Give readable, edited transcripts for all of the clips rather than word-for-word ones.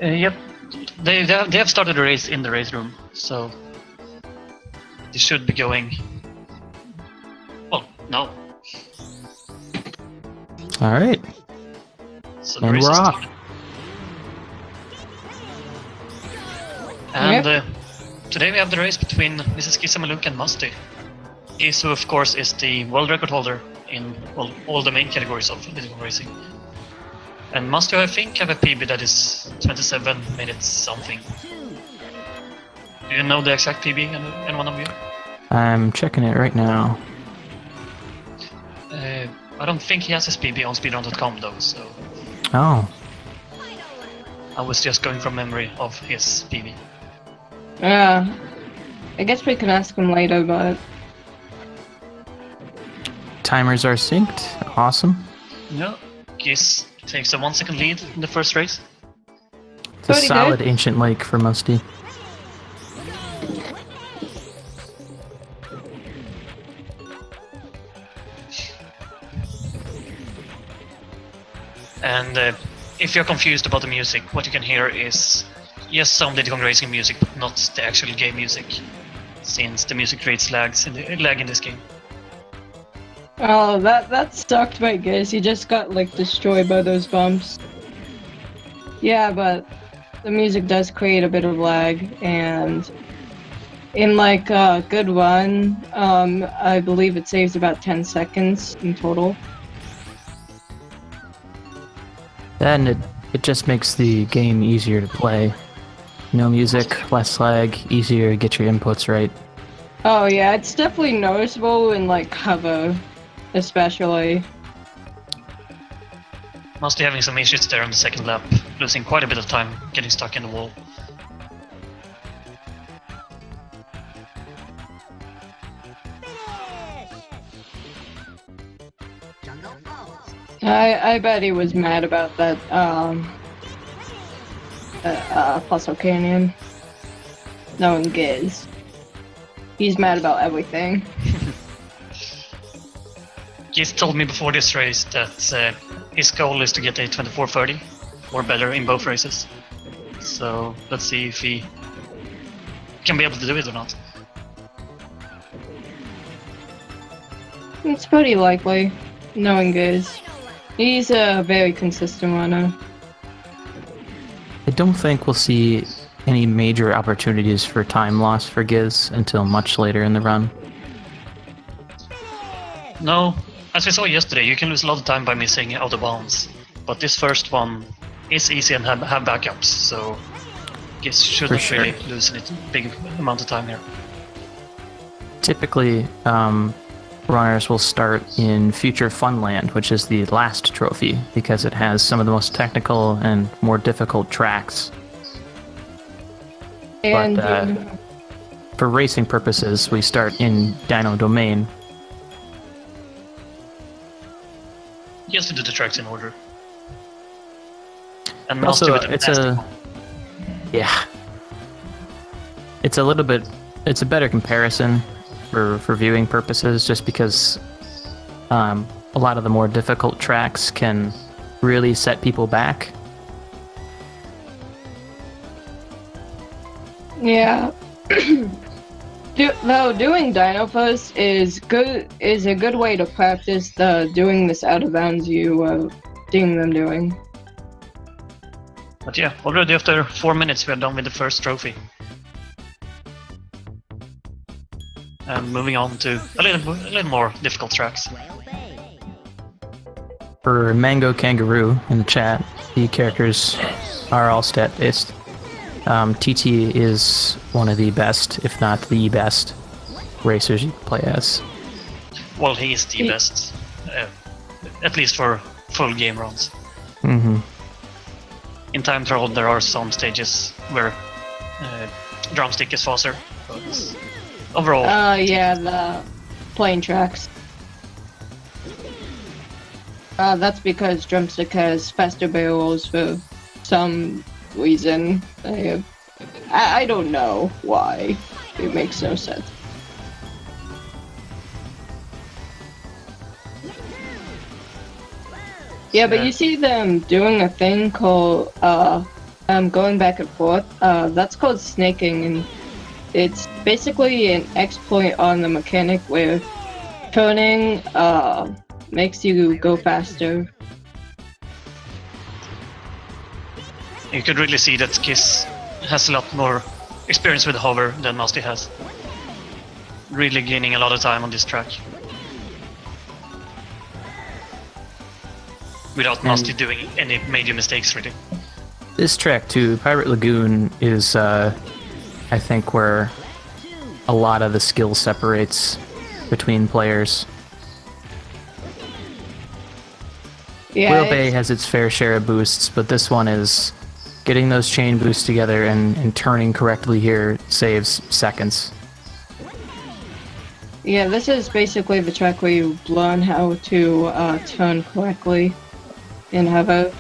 Yep, they have started a race in the race room, so they should be going. Well, no. All right. So and we're off. And today we have the race between MrsGizamaluke and Musty. Giz, who of course is the world record holder in all the main categories of Diddy racing. And Musty, I think, have a PB that is 27 minutes something. Do you know the exact PB, any one of you? I'm checking it right now. I don't think he has his PB on speedrun.com though, so... Oh. I was just going from memory of his PB. I guess we can ask him later, but... Timers are synced. Awesome. No, Giz takes a 1 second lead in the first race. It's a solid ancient lake for Musty. And if you're confused about the music, what you can hear is yes, some Diddy Kong Racing music, but not the actual game music, since the music creates lag in this game. Oh, that sucked, my guess. He just got like destroyed by those bumps. Yeah, but the music does create a bit of lag, and in like a good run, I believe it saves about 10 seconds in total. And it just makes the game easier to play. No music, less lag, easier to get your inputs right. Oh yeah, it's definitely noticeable in like cover, especially. Musty having some issues there on the second lap, losing quite a bit of time getting stuck in the wall. I bet he was mad about that, Fossil Canyon. Knowing Giz. He's mad about everything. Giz told me before this race that his goal is to get a 24:30 or better in both races. So let's see if he can be able to do it or not. It's pretty likely, knowing Giz. He's a very consistent runner. I don't think we'll see any major opportunities for time loss for Giz until much later in the run. No, as we saw yesterday, you can lose a lot of time by missing out of bounds. But this first one is easy and have backups, so Giz shouldn't really lose any big amount of time here. Typically, runners will start in Future Funland, which is the last trophy, because it has some of the most technical and more difficult tracks. And but for racing purposes, we start in Dino Domain. He has to do the tracks in order. And also, it's a little bit, it's a better comparison for viewing purposes, just because a lot of the more difficult tracks can really set people back. Yeah. Doing Dino Post is a good way to practice doing this out of bounds you deem them doing. But yeah, already after 4 minutes we are done with the first trophy. And moving on to a little more difficult tracks. For Mango Kangaroo in the chat, the characters are all stat based. TT is one of the best, if not the best, racers you can play as. Well, he is the best, at least for full game runs. Mm-hmm. In time trial, there are some stages where drumstick is faster, but overall. Yeah, the plane tracks. That's because drumstick has faster barrels for some reason. I don't know why. It makes no sense. Yeah, but you see them doing a thing called going back and forth. That's called snaking, and it's basically an exploit on the mechanic where turning makes you go faster. You could really see that Kiss has a lot more experience with hover than Musty has. Really gaining a lot of time on this track. Without Musty doing any major mistakes, really. This track too, Pirate Lagoon, is I think where a lot of the skill separates between players. Yeah, Whale Bay has its fair share of boosts, but this one is getting those chain boosts together and turning correctly here saves seconds. Yeah, this is basically the track where you learn how to turn correctly in hover.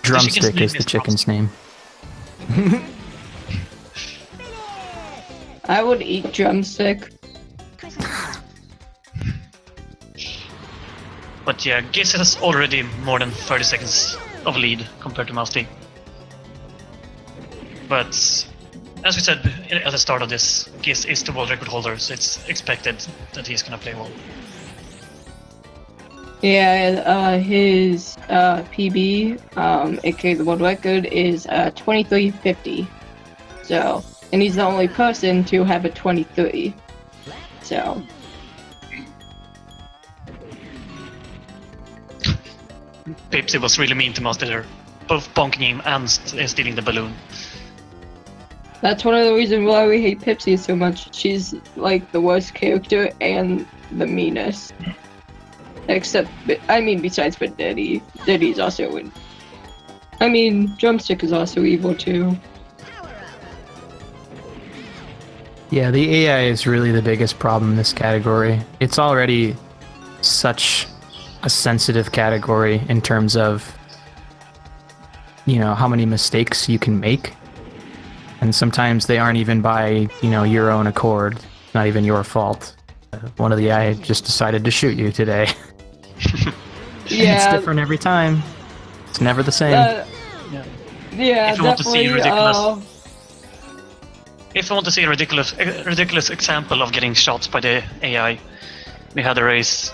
Drumstick is the chicken's name. I would eat drumstick. But yeah, Giz has already more than 30 seconds of lead compared to Musty. But as we said at the start of this, Giz is the world record holder, so it's expected that he's gonna play well. Yeah, his PB, aka the world record, is 23:50. So, and he's the only person to have a 23. So. Pipsy was really mean to Musty there, both bonking him and stealing the balloon. That's one of the reasons why we hate Pipsy so much. She's like the worst character and the meanest. Except, I mean, besides for Diddy. Diddy's also I mean, Drumstick is also evil too. Yeah, the AI is really the biggest problem in this category. It's already such a sensitive category in terms of, you know, how many mistakes you can make. And sometimes they aren't even by, you know, your own accord, not even your fault. One of the AI just decided to shoot you today. Yeah. It's different every time. It's never the same. Yeah, If you want to see definitely. If you want to see a ridiculous example of getting shot by the AI, we had a race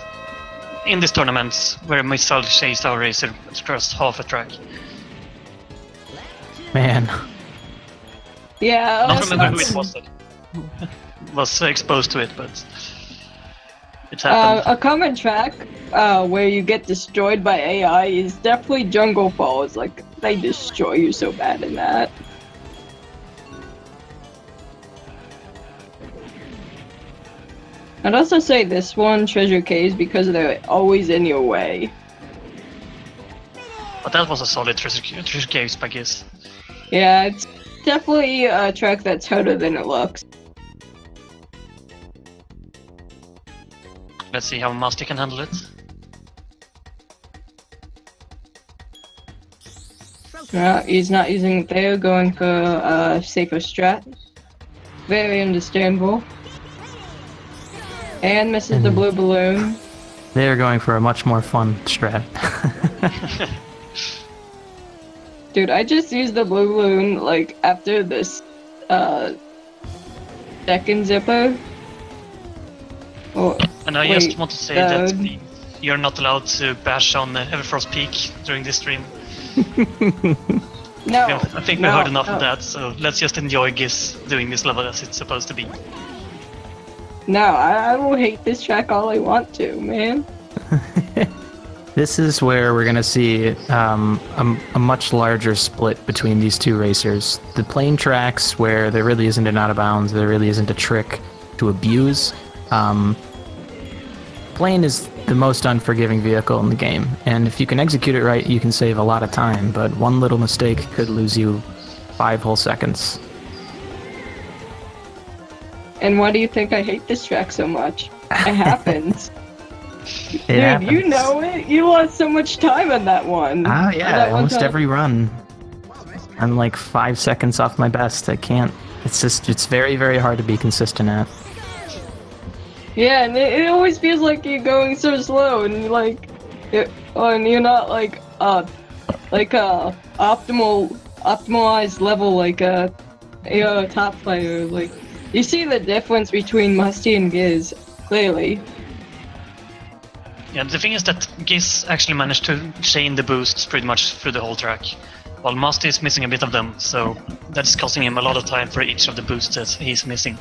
in this tournament where Missile chased our racer across half a track. Man. Yeah. I don't remember who it was that was exposed to it, but it happened. A common track where you get destroyed by AI is definitely Jungle Falls. Like, they destroy you so bad in that. I'd also say this one, Treasure Caves, because they're always in your way. But that was a solid treasure cave, I guess. Yeah, it's definitely a track that's harder than it looks. Let's see how Musty can handle it. He's not using it there, going for a safer strat. Very understandable. And misses the blue balloon. They're going for a much more fun strat. Dude, I just used the blue balloon, like, after this, second zipper. Oh, And I wait, just want to say that you're not allowed to bash on Everfrost Peak during this stream. No, Yeah, I think we heard enough of that, so let's just enjoy Giz doing this level as it's supposed to be. No, I will hate this track all I want to, man. This is where we're going to see a much larger split between these two racers. The plain tracks where there really isn't an out of bounds, there really isn't a trick to abuse. Plain is the most unforgiving vehicle in the game, and if you can execute it right, you can save a lot of time, but one little mistake could lose you 5 whole seconds. And why do you think I hate this track so much? It happens. It happens. You know it. You lost so much time on that one. Oh yeah, That one almost time. every run. I'm like 5 seconds off my best. I can't. It's very, very hard to be consistent at. Yeah, and it always feels like you're going so slow, and like, and you're not like optimized level like you're a top player. Like, you see the difference between Musty and Giz clearly. Yeah, the thing is that Giz actually managed to chain the boosts pretty much through the whole track, while Musty is missing a bit of them, so that's costing him a lot of time for each of the boosts that he's missing.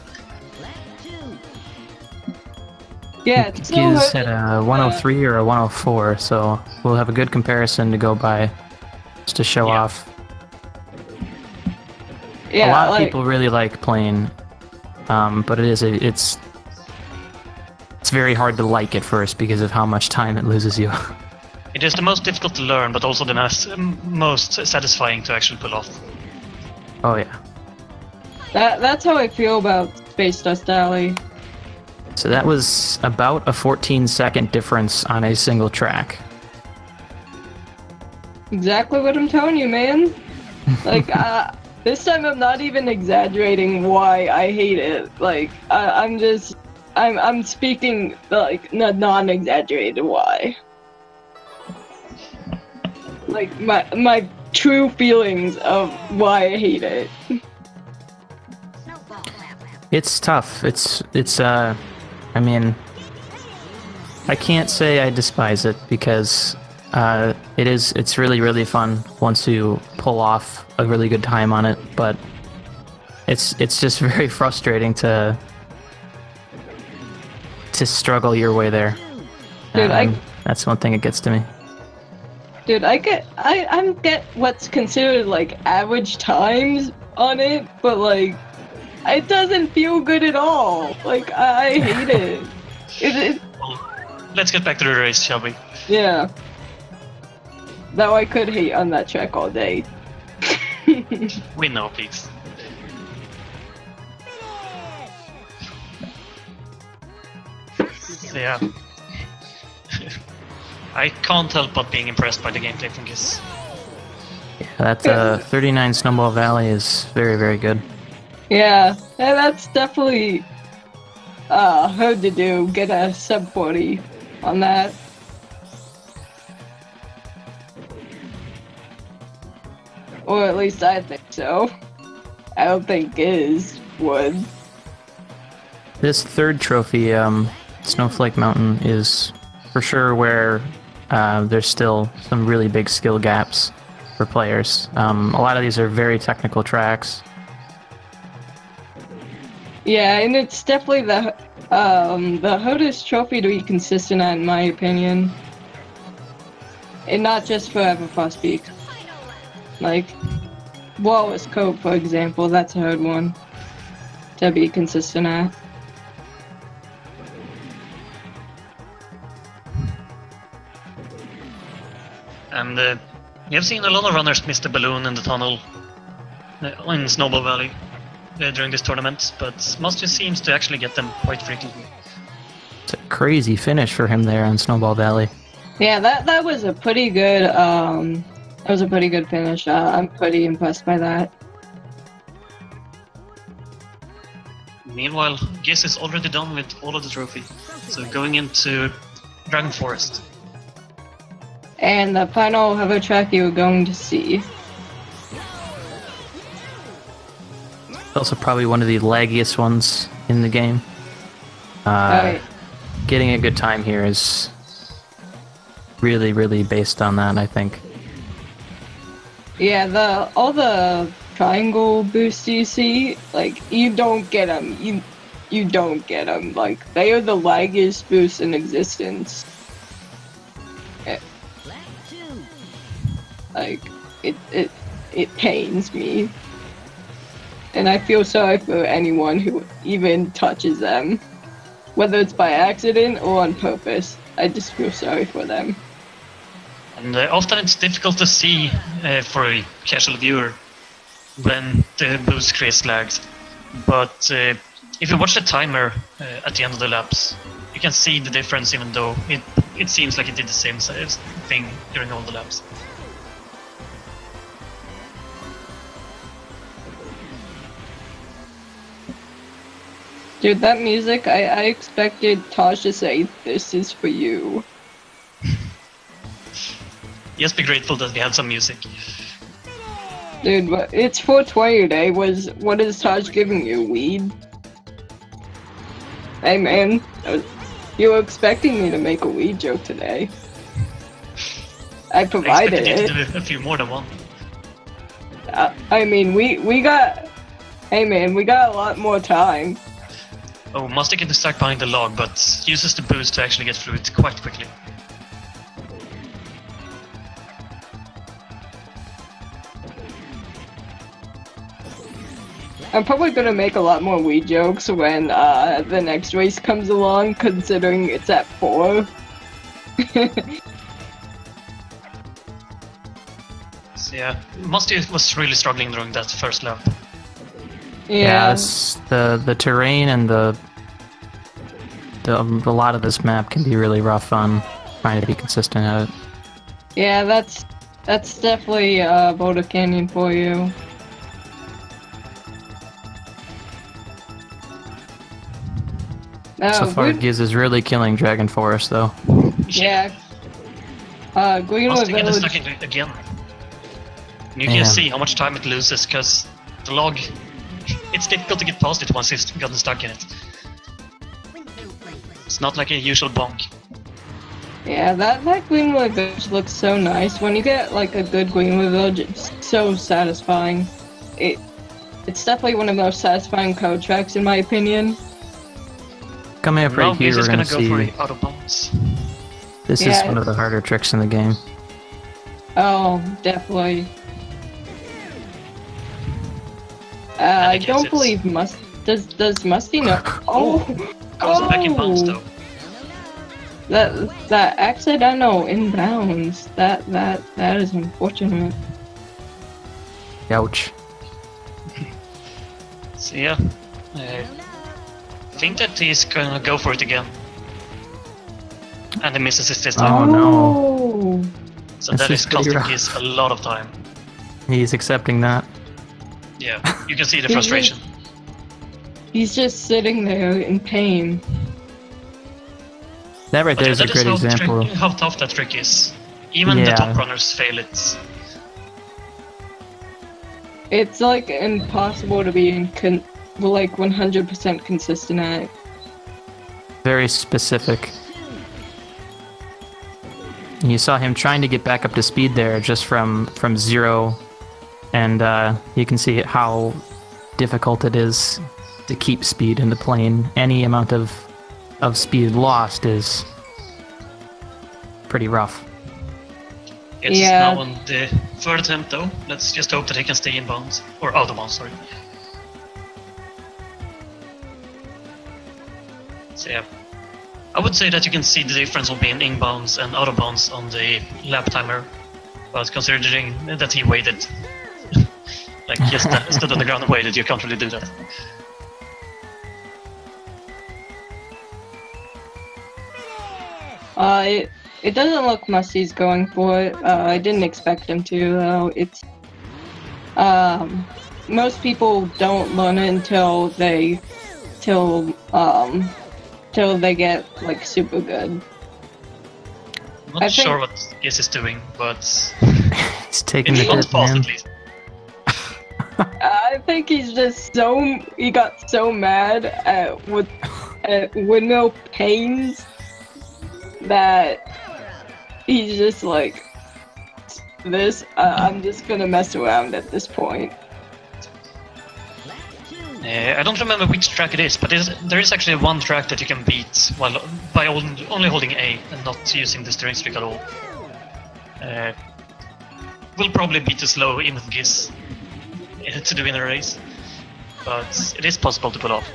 Yeah, it's so Giz hard. at a 103 or a 104, so we'll have a good comparison to go by, just to show Yeah. off. Yeah, A lot of like, people really like playing, but it's very hard to like at first because of how much time it loses you. It is the most difficult to learn, but also the most satisfying to actually pull off. Oh yeah. that's how I feel about Space Dust Alley. So that was about a 14-second difference on a single track. Exactly what I'm telling you, man. Like, this time I'm not even exaggerating why I hate it. Like, I'm speaking like non-exaggerated why. Like my true feelings of why I hate it. It's tough. I mean, I can't say I despise it because it's really, really fun once you pull off a really good time on it, but it's just very frustrating to struggle your way there. Dude, that's one thing that gets to me. Dude, I get what's considered like average times on it, but like it doesn't feel good at all. Like I hate it. Well, let's get back to the race, shall we? Yeah. Though I could hate on that track all day. We know, please. Yeah. I can't help but being impressed by the gameplay from Giz. Yeah, that 39 Snowball Valley is very, very good. Yeah, that's definitely hard to do. Get a sub 40 on that. Or at least I think so. I don't think Giz would. This third trophy, Snowflake Mountain, is for sure where there's still some really big skill gaps for players. A lot of these are very technical tracks. Yeah, and it's definitely the hardest trophy to be consistent at, in my opinion. And not just for Everfrost Peak. Like, Wallace Cove, for example, that's a hard one to be consistent at. And we have seen a lot of runners miss the balloon in the tunnel in Snowball Valley during this tournament, but Musty seems to actually get them quite frequently. It's a crazy finish for him there on Snowball Valley. Yeah, that was a pretty good finish. I'm pretty impressed by that. Meanwhile, Giz is already done with all of the trophy, so going into Dragon Forest. And the final hover track you're going to see. Also probably one of the laggiest ones in the game. Alright. Getting a good time here is really, really based on that, I think. Yeah, all the triangle boosts you see, like, you don't get them. You don't get them. Like, they are the laggiest boosts in existence. Like, it pains me. And I feel sorry for anyone who even touches them. Whether it's by accident or on purpose. I just feel sorry for them. And often it's difficult to see for a casual viewer when the boost creates lags. But if you watch the timer at the end of the laps, you can see the difference, even though it seems like it did the same thing during all the laps. Dude, that music, I expected Taj to say, "This is for you." Just be grateful that we have some music. Dude, but it's 420 today. What is Taj giving you? Weed? Hey man, you were expecting me to make a weed joke today. I provided I expected it. you to do a few more than one. I mean, we got... Hey man, we got a lot more time. Oh, Musty can stuck behind the log, but uses the boost to actually get through it quite quickly. I'm probably gonna make a lot more weed jokes when the next race comes along, considering it's at 4. So yeah, Musty was really struggling during that first lap. Yeah. it's the terrain and a lot of this map can be really rough on trying to be consistent at it. Yeah, that's definitely Boulder Canyon for you. So far, good- Giz is really killing Dragon Forest, though. Yeah. Greenwood Musty getting Village. stuck in it again. And you Yeah. can see how much time it loses, because the log... It's difficult to get past it once it's gotten stuck in it. It's not like a usual bonk. Yeah, that Greenwood Village looks so nice. When you get like a good Greenwood Village, it's so satisfying. It's definitely one of the most satisfying code tracks in my opinion. Coming up Now right here, he's we're just gonna gonna go for see. it out of bounds. This is Yeah, one of the harder tricks in the game. Oh, definitely. I I think don't it's- believe does Musty know? Oh, Goes back in bounds though. That accidental inbounds. That is unfortunate. Ouch. So yeah, I think that he's gonna go for it again. And he misses it this time. Oh, no. So this that is is pretty costing rough. Giz a lot of time. He's accepting that. Yeah, you can see the He's frustration. He's just sitting there in pain. That right there is a that great example. how tough that trick is. Even the Yeah. top runners fail it. It's like impossible to be like 100% consistent at it. Very specific. You saw him trying to get back up to speed there just from 0, and you can see how difficult it is to keep speed in the plane. Any amount of speed lost is pretty rough. It's Yeah. now on the third attempt though. Let's just hope that he can stay in bounds. Or out of bounds, sorry. So yeah. I would say that you can see the difference of being in bounds and out of bounds on the lap timer. But considering that he waited, like just stood on the ground and waited, you can't really do that. It doesn't look Musty's going for it. I didn't expect him to though. It's most people don't learn it until they get like super good. I'm not I think- sure what Giz is doing, but He's taking the it's not hit, fast man. at least. I think he's just he got so mad at windmill pains that he's just like, I'm just gonna mess around at this point. I don't remember which track it is, but there is actually one track that you can beat by only holding A and not using the steering stick at all. Will probably be too slow even with Giz to do in a race, but it is possible to pull off.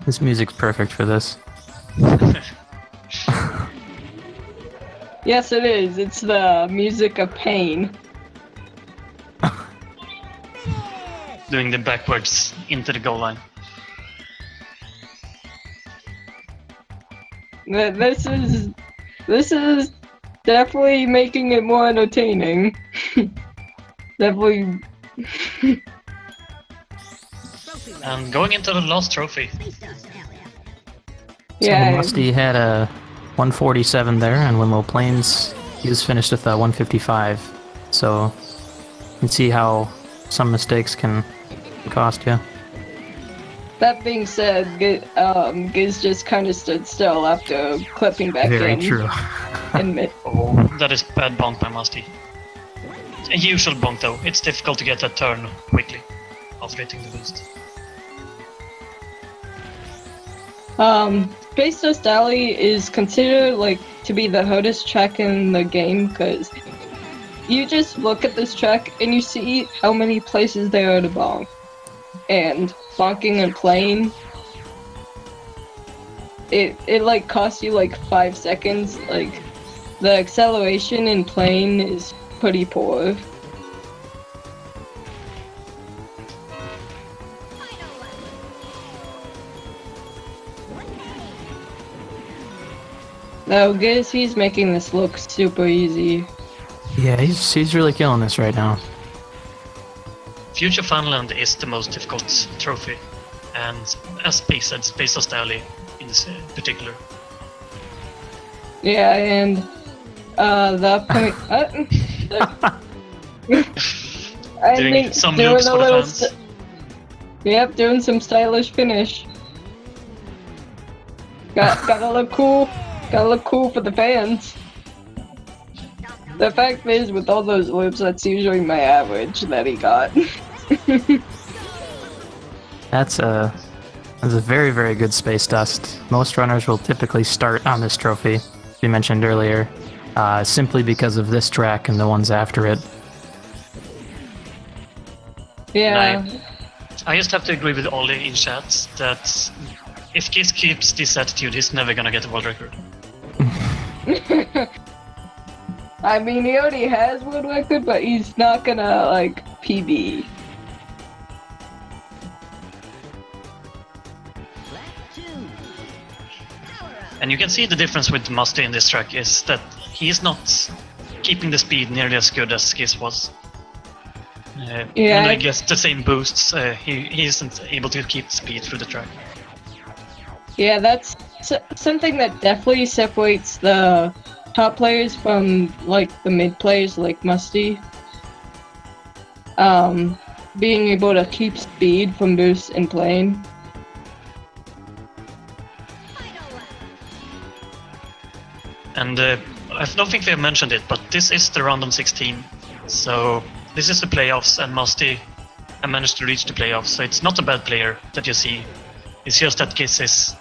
This music's perfect for this. Yes, it is. It's the music of pain. Doing the backwards into the goal line. This is definitely making it more entertaining. Definitely. And going into the last trophy. Yeah. So Musty had a 147 there, and when Low Plains, he was finished with a 155. So you can see how some mistakes can cost you. That being said, Giz just kind of stood still after clipping back Very in. true. Oh, that is bad bonk by Musty. A usual bonk though. It's difficult to get that turn quickly after hitting the boost. Space Dust Alley is considered like to be the hardest track in the game because you just look at this track and you see how many places there are to bonk. And bonking and playing, it like costs you like 5 seconds. Like the acceleration in playing is pretty poor. Though Giz, he's making this look super easy. Yeah, he's really killing this right now. Future Funland is the most difficult trophy, and as Pig said, Space Dust Alley in this particular. Yeah, and the upcoming. I Doing think some doing loops a for the little. fans. Yep, doing some stylish finish. Gotta look cool. Gotta look cool for the fans. The fact is, with all those loops, that's usually my average that he got. That's a very, very good Space Dust. Most runners will typically start on this trophy, as we mentioned earlier, simply because of this track and the ones after it. Yeah. I just have to agree with Ollie in chat that if Giz keeps this attitude, he's never gonna get a world record. I mean, he already has world record, but he's not gonna, like, PB. And you can see the difference with Musty in this track is that he's not keeping the speed nearly as good as Giz was. Yeah. And I guess the same boosts, he isn't able to keep speed through the track. Yeah, that's something that definitely separates the top players from, like, the mid players like Musty. Being able to keep speed from boosts and playing. And I don't think we have mentioned it, but this is the random 16. So this is the playoffs, and Musty managed to reach the playoffs. So it's not a bad player that you see. It's just that Giz is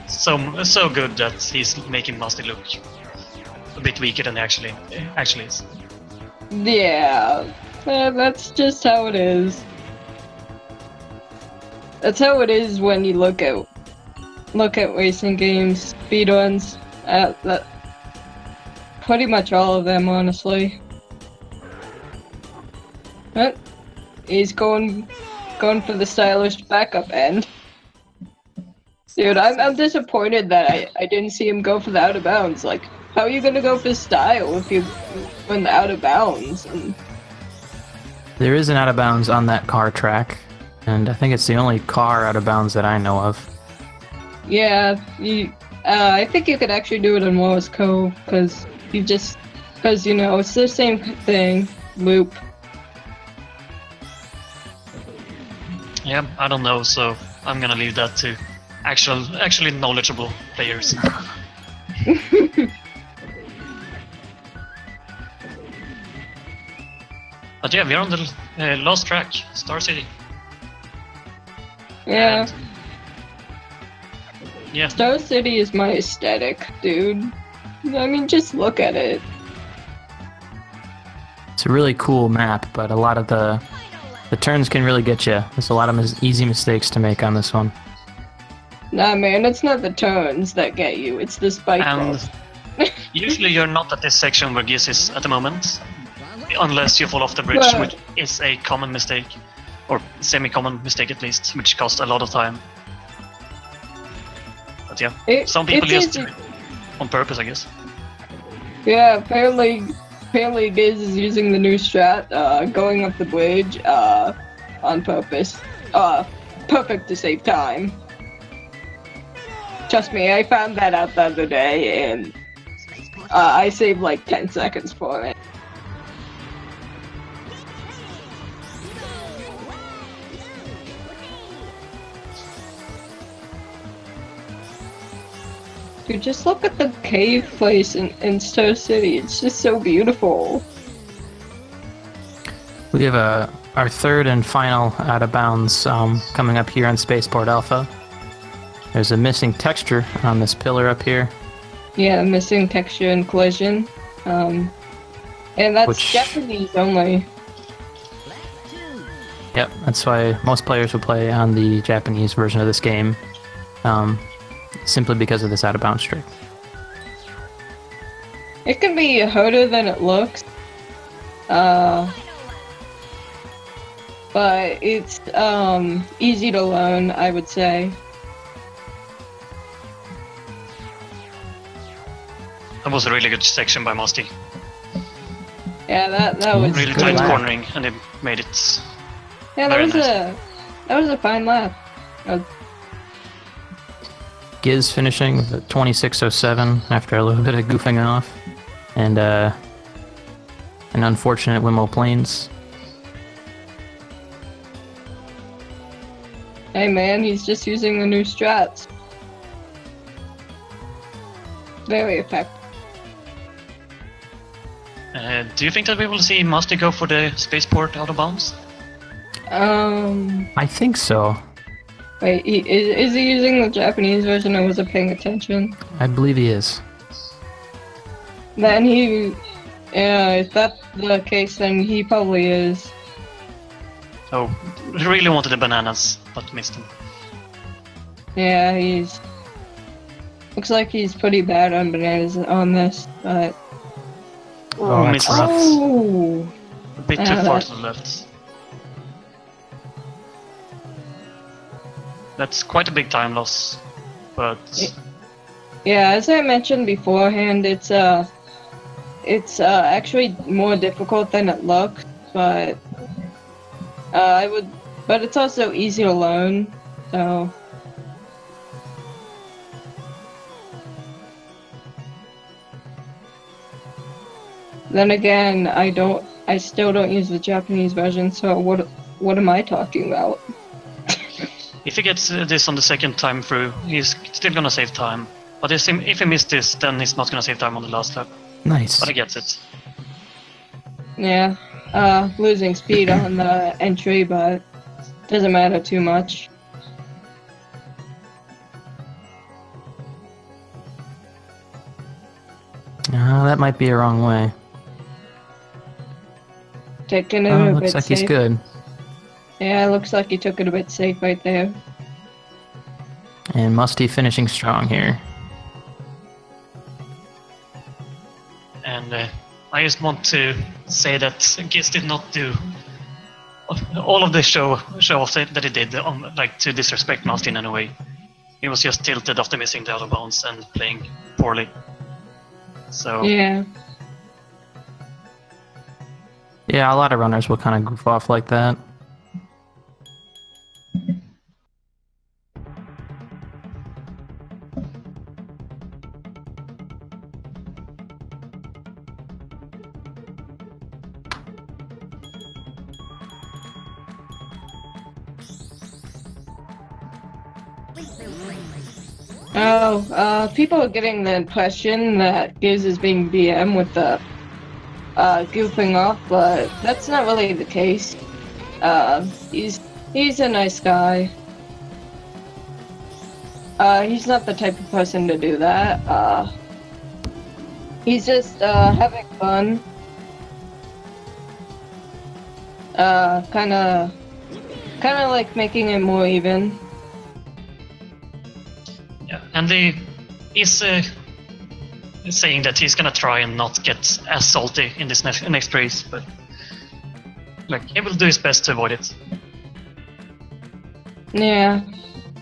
so good that he's making Musty look a bit weaker than he actually is. Yeah, that's just how it is. That's how it is when you look at racing games, speedruns. That pretty much all of them, honestly. But he's going for the stylish backup end. Dude, I'm disappointed that I didn't see him go for the out of bounds. Like, how are you gonna go for style if you went out of bounds? And There is an out of bounds on that car track, and I think it's the only car out of bounds that I know of. yeah, I think you could actually do it in Wallace Cove because you know it's the same thing, loop. Yeah, I don't know, so I'm gonna leave that to actually knowledgeable players. But yeah, we're on the last track, Star City. Yeah. And, yeah, Star City is my aesthetic, dude. I mean, just look at it. It's a really cool map, but a lot of the turns can really get you. There's a lot of easy mistakes to make on this one. Nah, man, it's not the turns that get you, it's the spike and balls. usually you're not at this section where Giz is at the moment, unless you fall off the bridge, Right. which is a common mistake, or semi-common mistake at least, which costs a lot of time. But yeah, some people it's just... easy. on purpose, I guess. Yeah, apparently Giz is using the new strat, going up the bridge, on purpose. Perfect to save time. Trust me, I found that out the other day, and I saved like 10 seconds for it. Dude, just look at the cave place in Star City. It's just so beautiful. We have our third and final out of bounds coming up here on Spaceport Alpha. There's a missing texture on this pillar up here. Yeah, missing texture and collision. And that's Japanese only. Yep, that's why most players will play on the Japanese version of this game. Simply because of this out of bounds trick. It can be harder than it looks. But it's easy to learn, I would say. That was a really good section by Musty. Yeah, that was really good tight lap. cornering, and it made it. Yeah, that was a fine lap. Giz finishing with a 26.07 after a little bit of goofing off, and an unfortunate Wimmo Plains. Hey man, he's just using the new strats. Very effective. Do you think that we will see Musty go for the spaceport out of bounds? I think so. Wait, is he using the Japanese version? I wasn't paying attention. I believe he is. Then if that's the case, then he probably is. Oh, he really wanted the bananas, but missed them. Yeah, looks like he's pretty bad on bananas on this, but... Oh, that's misses rough. Oh! A bit too far to the left. That's quite a big time loss, but... Yeah, as I mentioned beforehand, it's actually more difficult than it looks, but... But it's also easy to learn, so... Then again, I still don't use the Japanese version, so what am I talking about? If he gets this on the second time through, he's still gonna save time. But if he missed this, then he's not gonna save time on the last lap. Nice. But he gets it. Yeah, losing speed on the entry, but doesn't matter too much. That might be a wrong way. Taking it a bit looks like safe. he's good. Yeah, looks like he took it a bit safe right there. And Musty finishing strong here. And I just want to say that Giz did not do all of the show off that he did, like to disrespect Musty in any way. He was just tilted after missing the out of bounds and playing poorly. So Yeah. Yeah, a lot of runners will kind of goof off like that. People are getting the impression that Giz is being BM with the goofing off, but that's not really the case. He's a nice guy. He's not the type of person to do that. He's just having fun. Kind of like making it more even. yeah, and he's saying that he's gonna try and not get as salty in this next race, but like he will do his best to avoid it. Yeah.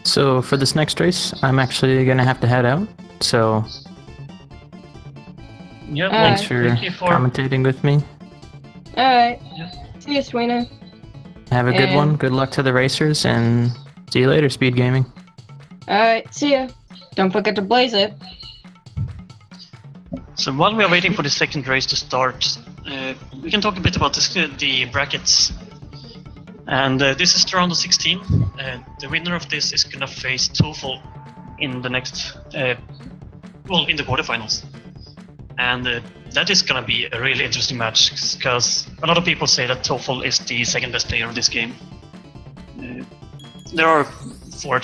So for this next race, I'm actually gonna have to head out. So Yeah, Thanks Alright. for thank you for commentating with me. Alright. Yeah. See you, Sweeney. Have a good And- one. Good luck to the racers, and see you later, Speed Gaming. Alright, see ya. Don't forget to blaze it. So while we are waiting for the second race to start, we can talk a bit about the brackets. And this is the round of 16. The winner of this is gonna face TOEFL in the next, in the quarterfinals. And that is gonna be a really interesting match, because a lot of people say that TOEFL is the second best player of this game. There are 4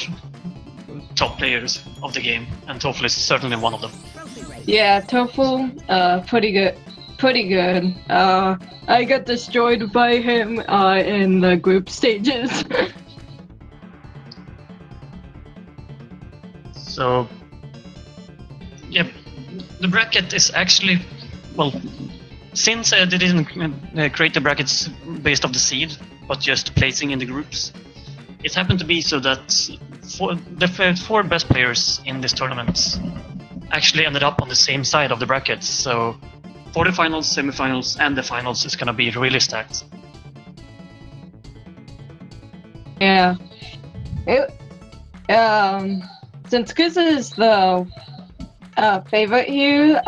top players of the game, and TOEFL is certainly one of them. Yeah, TOEFL, pretty good. Pretty good. I got destroyed by him in the group stages. So, yeah, the bracket is actually, well, since they didn't create the brackets based off the seed, but just placing in the groups, it happened to be so that the 4 best players in this tournament actually ended up on the same side of the brackets. So, quarterfinals, semifinals, and the finals is gonna be really stacked. Yeah. Since Giz is the favorite here,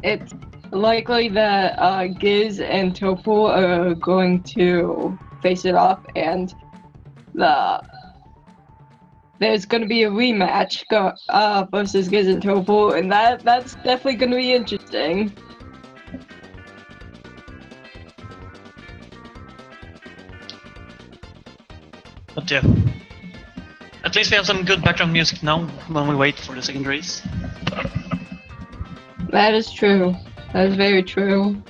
it's likely that Giz and TOEFL are going to face it off, and there's going to be a rematch versus Giz and TOEFL, and that's definitely going to be interesting. But yeah, at least we have some good background music now when we wait for the second race. That is true. That is very true.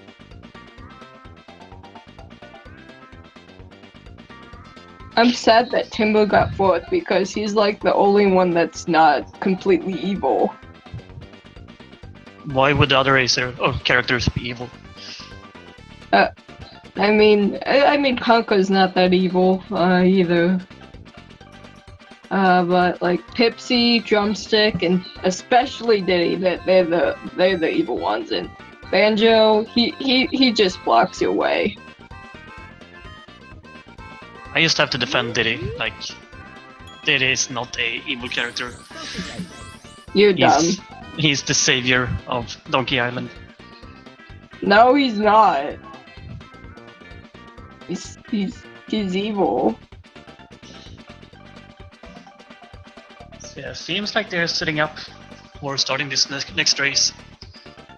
I'm sad that Timber got 4th because he's like the only one that's not completely evil. Why would the other racer or characters be evil? I mean, Conker's not that evil either. But like Pipsy, Drumstick, and especially Diddy, they're the evil ones. And Banjo, he just blocks your way. I just have to defend Diddy. Like, Diddy is not a evil character. You're dumb. He's the savior of Donkey Island. No, he's not. He's evil. So yeah, seems like they're setting up for starting this next race.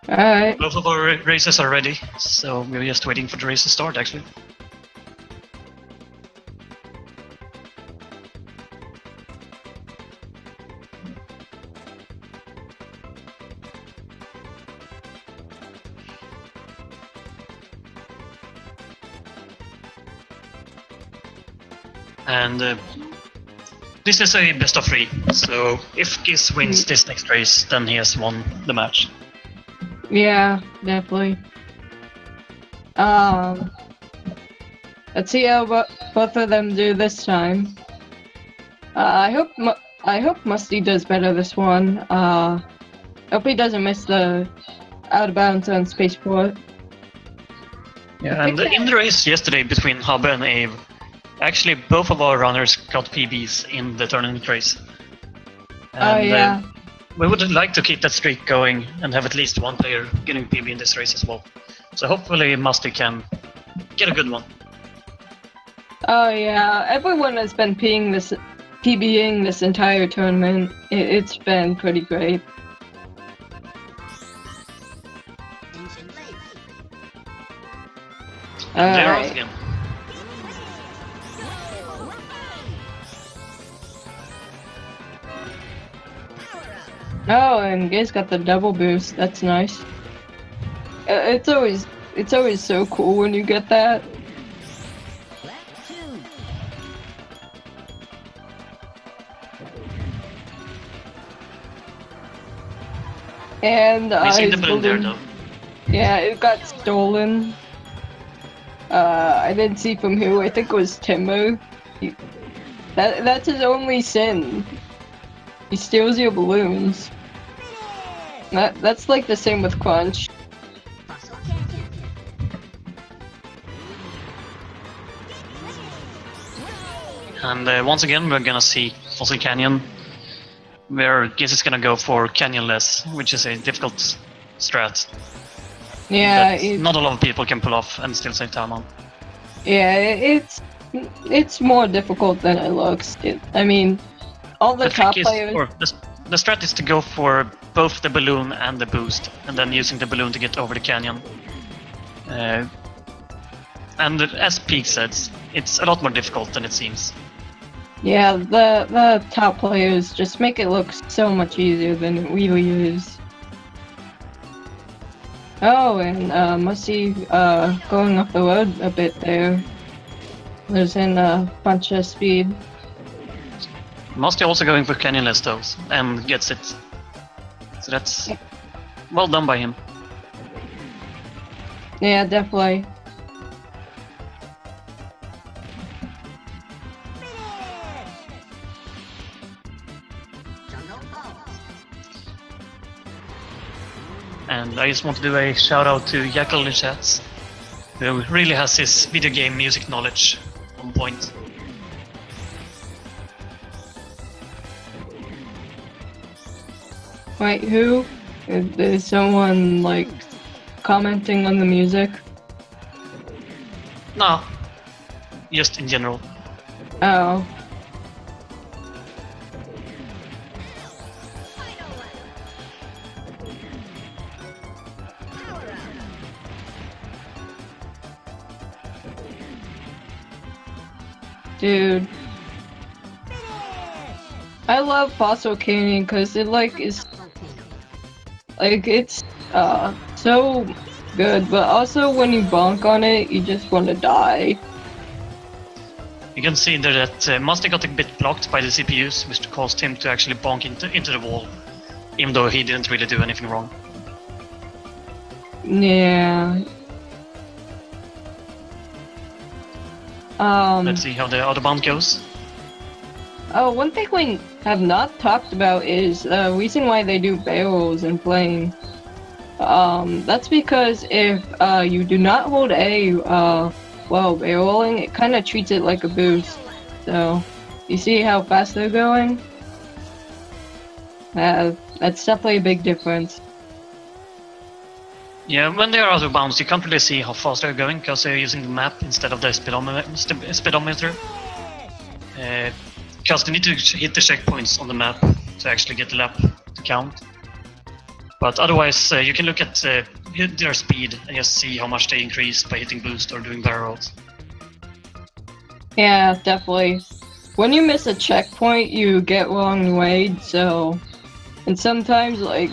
Alright. Both of our races are ready, so we're just waiting for the race to start actually. And this is a best of 3, so if Giz wins this next race, then he has won the match. Yeah, definitely. Let's see how both of them do this time. I hope Musty does better this one. Hope he doesn't miss the out of bounds on Spaceport. Yeah, and in the race yesterday between Hubba and Ave, actually both of our runners got PBs in the tournament race. And, yeah. We would like to keep that streak going and have at least one player getting PB in this race as well. So hopefully Musty can get a good one. Oh yeah, everyone has been PBing this entire tournament. It's been pretty great. They're off again. Oh, and Giz got the double boost. That's nice. It's always so cool when you get that. And We see his the balloon there balloon- though. Yeah, it got stolen. I didn't see from who. I think it was Timbo. That's his only sin. He steals your balloons. That's like the same with Crunch. And once again, we're gonna see Fossil Canyon, where Giz is gonna go for Canyonless, which is a difficult strat. Yeah, that not a lot of people can pull off and still save time on. Yeah, it's more difficult than it looks. I mean, all the top players. The strat is to go for both the balloon and the boost, and then using the balloon to get over the canyon. And as Peak says, it's a lot more difficult than it seems. Yeah, the top players just make it look so much easier than it really is. Oh, and Musty going off the road a bit there, losing a bunch of speed. Musty also going for Canyonless though, and gets it. So that's well done by him. Yeah, definitely. And I just want to do a shout out to Jackal in chats, who really has his video game music knowledge on point. Wait, who? Is someone like commenting on the music? No, just in general. Oh. Dude, I love Fossil Canyon because it is it's so good, but also when you bonk on it, you just want to die. You can see there that Musty got a bit blocked by the CPUs, which caused him to actually bonk into the wall, even though he didn't really do anything wrong. Yeah. Let's see how the other bound goes. Oh, one thing we have not talked about is the reason why they do barrels in playing. That's because if you do not hold A while barreling, it kind of treats it like a boost. So, you see how fast they're going? That's definitely a big difference. Yeah, when they are out of bounds, you can't really see how fast they're going because they're using the map instead of the speedometer. Because they need to hit the checkpoints on the map to actually get the lap to count. But otherwise, you can look at their speed and just see how much they increase by hitting boost or doing barrels. Yeah, definitely. When you miss a checkpoint, you get wrong weighed, so... And sometimes, like,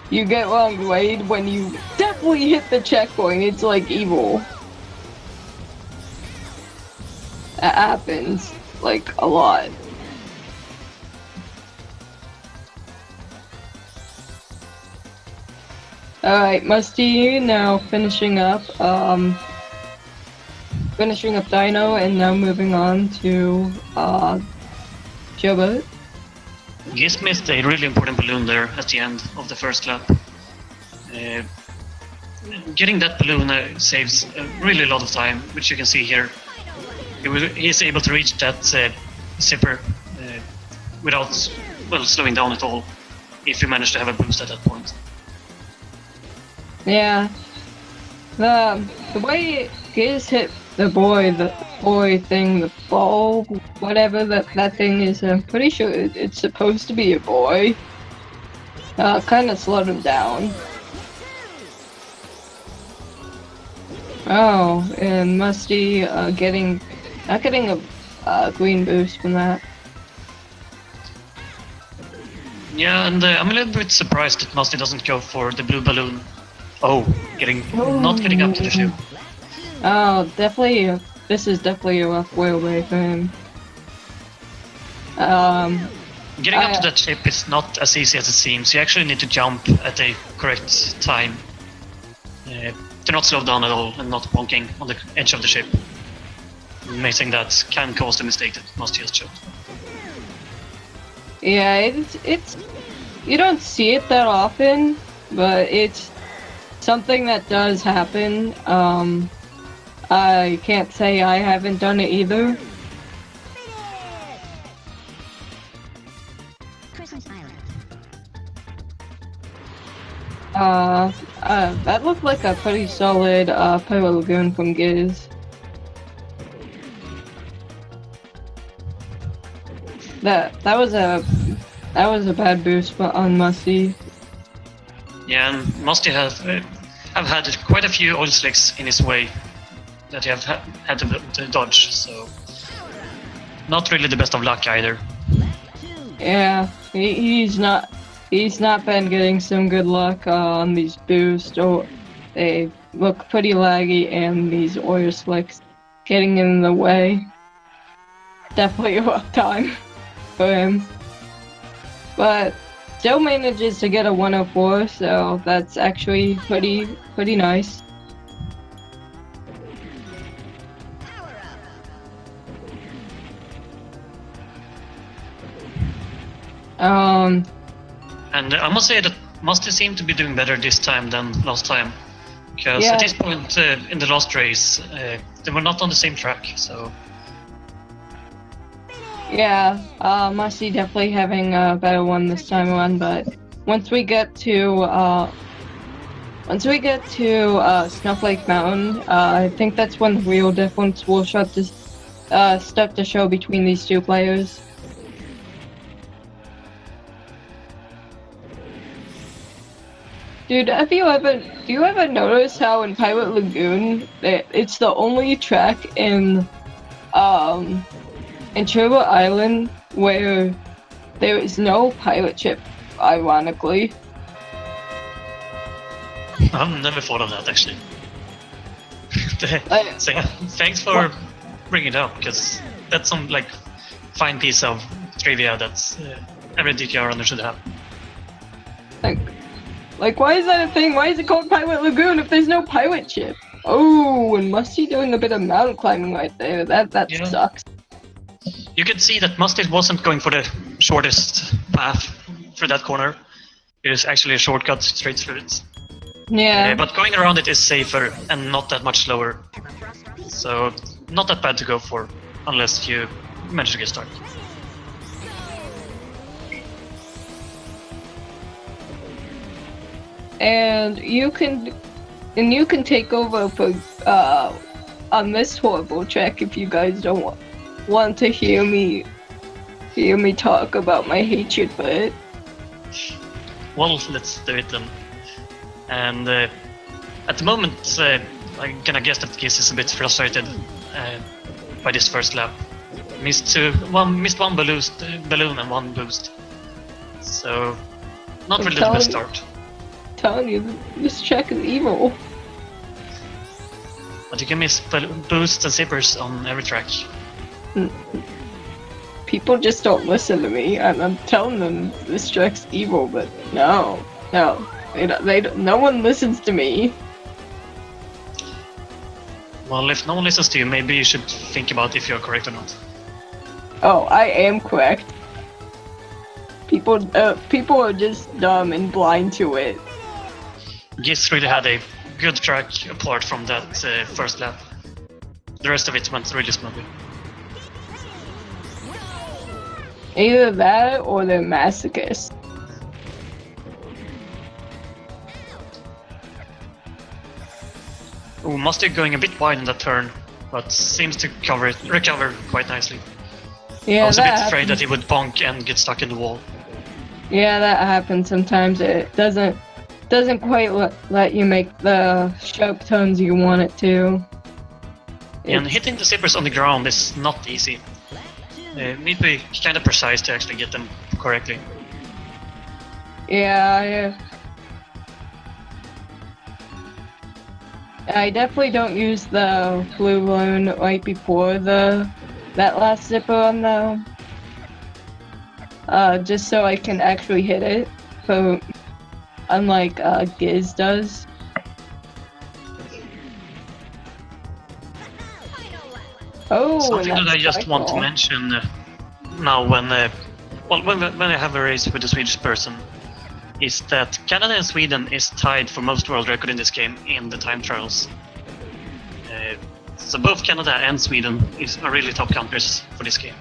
you get wrong weighed when you definitely hit the checkpoint. It's like evil. That happens, like, a lot. Alright, Musty now finishing up Dino and now moving on to Jobot. Giz missed a really important balloon there at the end of the first lap. Getting that balloon saves really a lot of time, which you can see here. He's able to reach that zipper without slowing down at all, if you manage to have a boost at that point. Yeah. The way Giz hit the boy thing, the ball, whatever that thing is, I'm pretty sure it's supposed to be a boy. Kind of slowed him down. Oh, and Musty not getting a green boost from that. Yeah, and I'm a little bit surprised that Musty doesn't go for the blue balloon. Oh, not getting up to the ship. Oh, definitely. This is definitely a rough way away for him. Getting up to that ship is not as easy as it seems. You actually need to jump at the correct time to not slow down at all and not bonking on the edge of the ship. Amazing that can cause the mistake that Musty has showed. Yeah, it's you don't see it that often, but it's something that does happen. I can't say I haven't done it either. That looked like a pretty solid Pirate Lagoon from Giz. That was a bad boost on Musty. Yeah, and Musty have had quite a few oil slicks in his way that he have had to dodge, so not really the best of luck either. Yeah, he's not been getting some good luck on these boosts. Oh, they look pretty laggy, and these oil slicks getting in the way. Definitely a rough time for him, but still manages to get a 104, so that's actually pretty nice. And I must say that Musty seemed to be doing better this time than last time, because Yeah. at this point in the last race, they were not on the same track, so... Yeah, Musty definitely having a better one this time around, but once we get to Snowflake Mountain, I think that's when the real difference will start to show between these two players. Dude, do you ever notice how in Pirate Lagoon it's the only track in Turbo Island where there is no pilot ship, ironically. I've never thought of that, actually. Like, So, thanks for bringing it up, because that's some like fine piece of trivia that every DKR runner should have. like, why is that a thing? Why is it called Pirate Lagoon if there's no pilot ship? Oh, and Musty doing a bit of mountain climbing right there. That Yeah. sucks. You could see that Musty wasn't going for the shortest path through that corner. It is actually a shortcut straight through it. Yeah. But going around it is safer and not that much slower. So not that bad to go for, unless you manage to get stuck. And you can take over for on this horrible track if you guys don't want to hear me talk about my hatred for it. Well, let's do it then. And at the moment, I'm gonna guess that Giz is a bit frustrated by this first lap. Missed one balloon and one boost. So not really the best start. Telling you, this track is evil. But you can miss boosts and zippers on every track. People just don't listen to me, and I'm telling them this track's evil, but no, no one listens to me. Well, if no one listens to you, maybe you should think about if you're correct or not. Oh, I am correct. People are just dumb and blind to it. Giz really had a good track apart from that first lap. The rest of it went really smoothly. Either that or they're masochists. Ooh, Musty going a bit wide in that turn, but seems to recover quite nicely. Yeah, I was a bit that afraid that happens. he would bonk and get stuck in the wall. Yeah, that happens sometimes. It doesn't quite let you make the sharp turns you want it to. And hitting the zippers on the ground is not easy. Need to be kind of precise to actually get them correctly. Yeah, I definitely don't use the blue balloon right before that last zipper on the just so I can actually hit it. So unlike Giz does. Oh, Something and that I that's just want to cycle. mention now when I have a race with a Swedish person is that Canada and Sweden is tied for most world record in this game in the time trials. So both Canada and Sweden are really top countries for this game.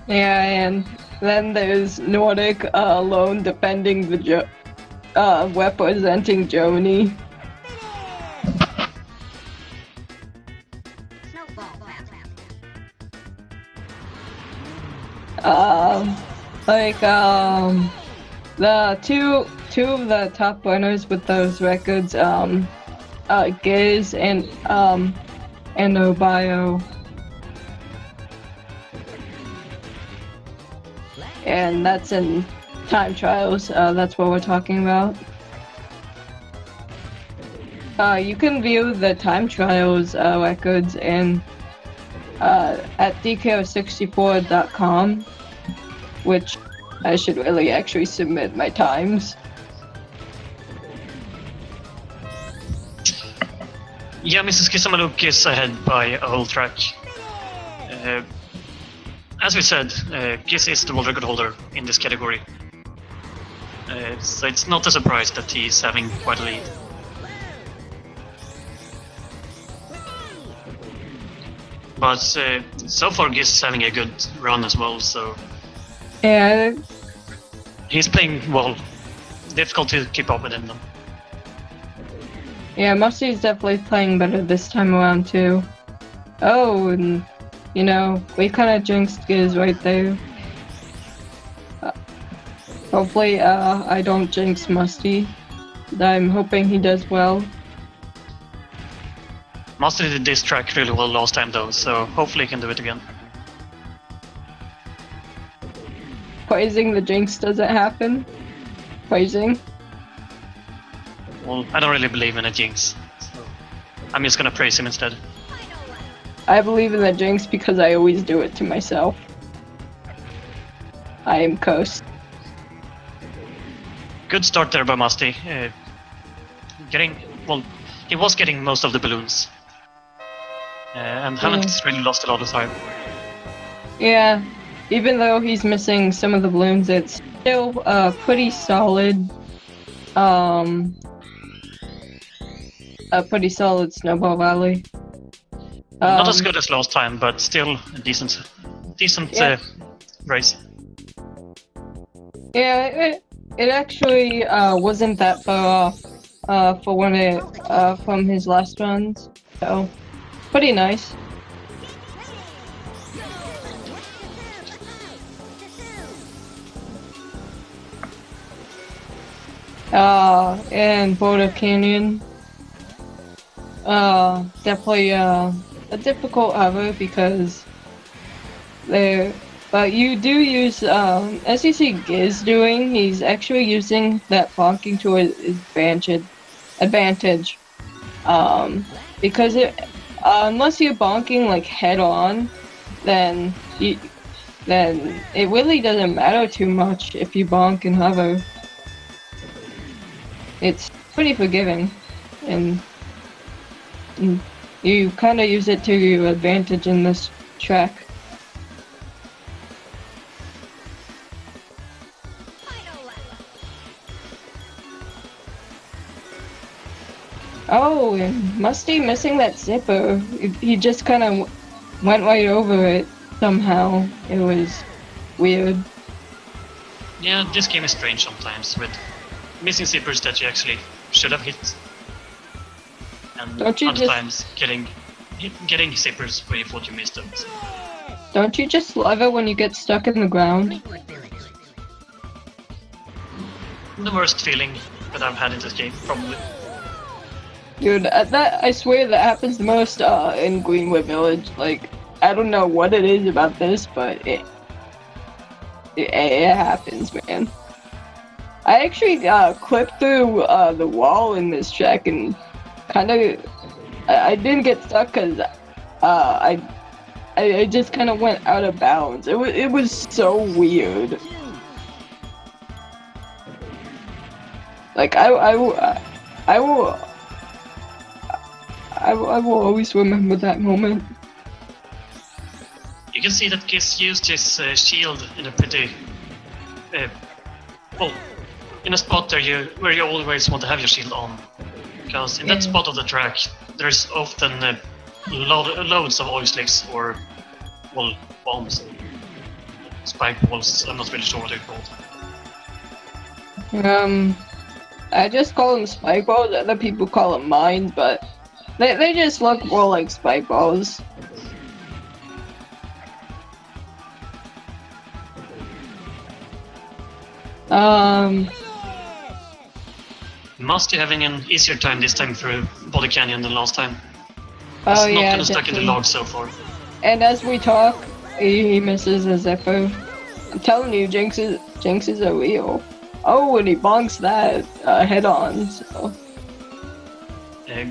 Yeah, and then there's Nordic alone defending the representing Germany. The two of the top runners with those records, Giz and Obio. And that's in time trials, that's what we're talking about. You can view the time trials records at DKR64.com, which I should really actually submit my times. Yeah, MrsGizamaluke is ahead by a whole track. As we said, Giz is the world record holder in this category. So it's not a surprise that he's having quite a lead. But so far Giz is having a good run as well, so... Yeah. He's playing well. Difficult to keep up with him though. Yeah, Musty's definitely playing better this time around too. Oh, and you know, we kind of jinxed Giz right there. Hopefully, I don't jinx Musty. I'm hoping he does well. Musty did this track really well last time though, so hopefully he can do it again. Praising the jinx doesn't happen. Praising. Well, I don't really believe in a jinx, so I'm just gonna praise him instead. I believe in the jinx because I always do it to myself. I am cursed. Good start there by Musty. He was getting most of the balloons. And Hamlet's really lost a lot of time. Yeah, even though he's missing some of the balloons, it's still pretty solid. A pretty solid snowball rally. Not as good as last time, but still a decent yeah. race. Yeah, it actually wasn't that far off for from his last runs, so pretty nice. And Boulder Canyon. Definitely a difficult hour because but you do use, as you see Giz doing, he's actually using that bonking to his advantage. Because unless you're bonking like head on, then it really doesn't matter too much if you bonk and hover. It's pretty forgiving, and you kind of use it to your advantage in this track. Oh, and Musty missing that zipper. He just kind of went right over it somehow. It was weird. Yeah, this game is strange sometimes with missing zippers that you actually should have hit. And other times getting zippers where you thought you missed them. So. Don't you just love it when you get stuck in the ground? The worst feeling that I've had in this game, probably. Dude, I swear that happens the most in Greenwood Village. Like, I don't know what it is about this, but it happens, man. I actually clipped through the wall in this track and kind of I didn't get stuck because I just kind of went out of bounds. It was so weird. Like I will always remember that moment. You can see that Giz used his shield in a pretty well, in a spot there where you always want to have your shield on, because in that spot of the track there's often loads of oil slicks or wall bombs, spike walls. I'm not really sure what they're called. I just call them spike balls. Other people call them mines, but they just look more like spike balls. Musty having an easier time this time through Body Canyon than last time. Oh He's not yeah, gonna stuck in the definitely. log so far. And as we talk, he misses a Zeppo. I'm telling you, jinxes are real. Oh, and he bonks that head on. So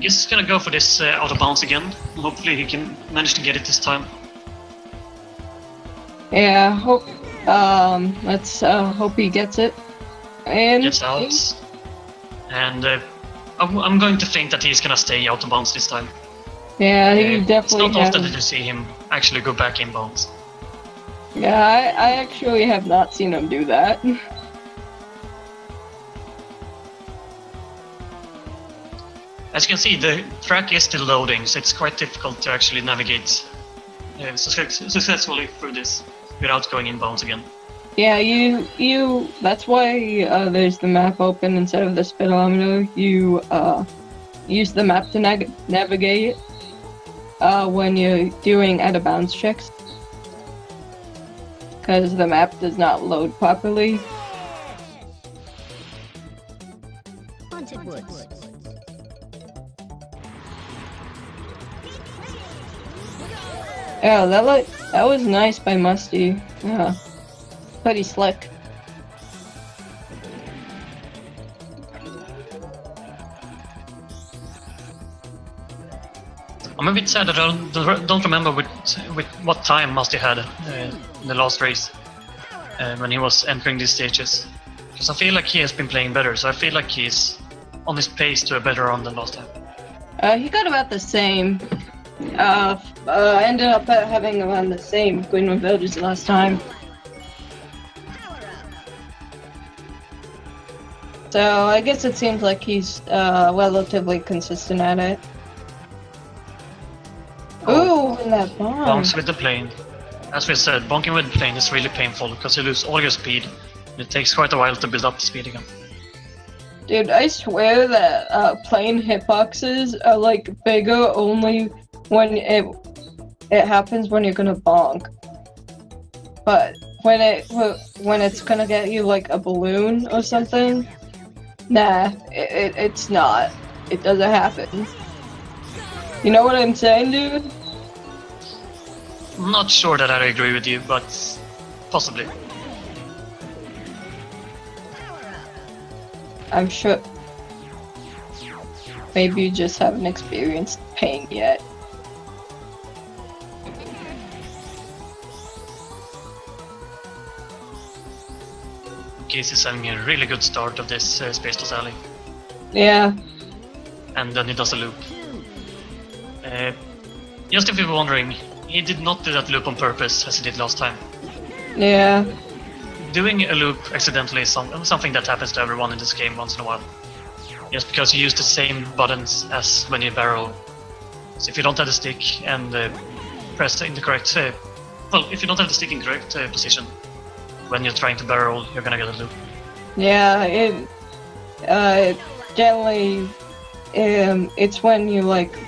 Giz is gonna go for this out of bounds again. Hopefully he can manage to get it this time. yeah, let's hope he gets it. And Gets out. And I'm going to think that he's gonna stay out of bounds this time. yeah, he It's definitely not often that has. you see him actually go back in bounds. Yeah, I actually have not seen him do that. As you can see, the track is still loading, so it's quite difficult to actually navigate successfully through this without going in bounds again. Yeah, that's why there's the map open instead of the speedometer. You use the map to navigate when you're doing out of bounds checks, because the map does not load properly. Haunted Woods. Yeah, that was nice by Musty. Yeah, pretty slick. I'm a bit sad that I don't remember with what time Musty had in the last race when he was entering these stages. Because I feel like he has been playing better, so I feel like he's on his pace to a better run than last time. He got about the same. Ended up having around the same Greenwood Villages last time. So I guess it seems like he's relatively consistent at it. Ooh, and that bomb. Bonks with the plane. As we said, bonking with the plane is really painful because you lose all your speed. It takes quite a while to build up the speed again. Dude, I swear that plane hitboxes are like bigger only when it happens when you're gonna bonk. But when it's gonna get you like a balloon or something, nah, it's not. It doesn't happen. You know what I'm saying, dude? I'm not sure that I agree with you, but possibly. I'm sure. Maybe you just haven't experienced pain yet. Giz is having a really good start of this Spaceless Alley. Yeah. And then he does a loop. Just if you were wondering, he did not do that loop on purpose as he did last time. Yeah. Doing a loop accidentally is something that happens to everyone in this game once in a while. Just because you use the same buttons as when you barrel. So if you don't have the stick and press in the correct... well, if you don't have the stick in correct position when you're trying to barrel, you're gonna get a loop. Yeah, generally, it's when you like,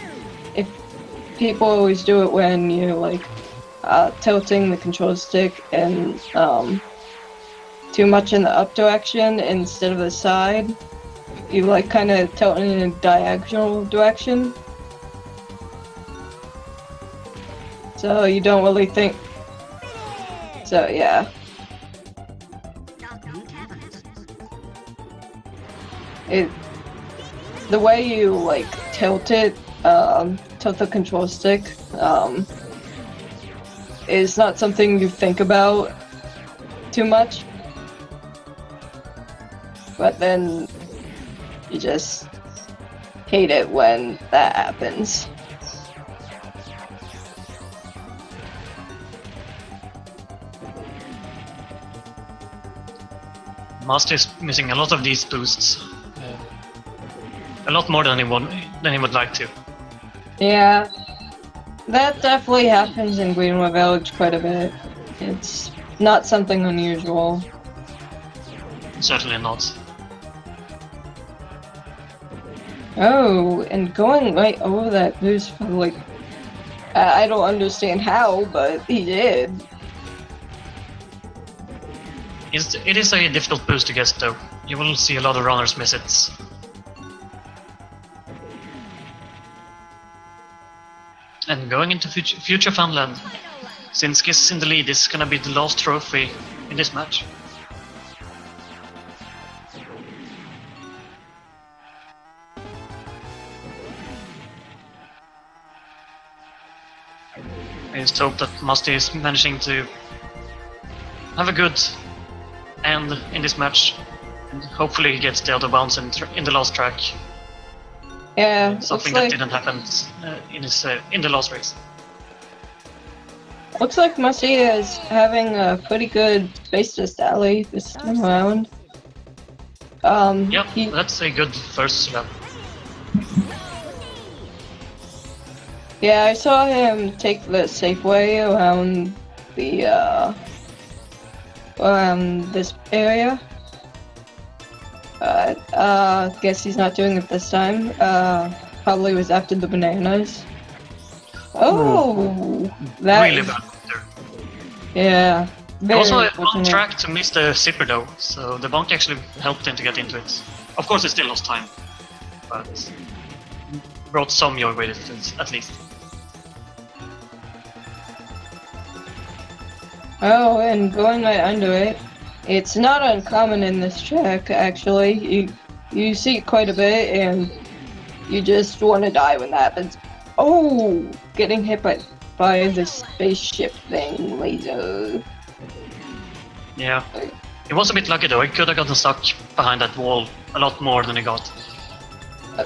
if people always do it when you're like, tilting the control stick and, too much in the up direction instead of the side. You like kind of tilt in a diagonal direction. So you don't really think. So yeah. The way you like tilt it, tilt the control stick, is not something you think about too much. But then you just hate it when that happens. Musty is missing a lot of these boosts. A lot more than he would like to. Yeah, that definitely happens in Greenwood Village quite a bit. It's not something unusual. Certainly not. Oh, and going right over that boost for like... I don't understand how, but he did. It is a difficult boost to get though. You will see a lot of runners miss it. And going into future Funland, since Giz is in the lead, this is gonna be the last trophy in this match. I just hope that Musty is managing to have a good end in this match, and hopefully he gets the other bounce in the last track. Yeah, Something that didn't happen in the last race. Looks like Musty is having a pretty good space test alley this time around. Yep, that's a good first lap. Yeah, I saw him take the safe way around the this area. Guess he's not doing it this time. Probably was after the bananas. Oh, that Really is, bad. yeah. Very Also on unfortunate. track to miss the zipper though, so the bonk actually helped him to get into it. Of course, he still lost time, but brought some joy with it at least. Oh, and going right under it. It's not uncommon in this track, actually. You see it quite a bit, and you just want to die when that happens. Oh, getting hit by the spaceship thing, laser. Yeah, he was a bit lucky though. He could have gotten stuck behind that wall a lot more than he got.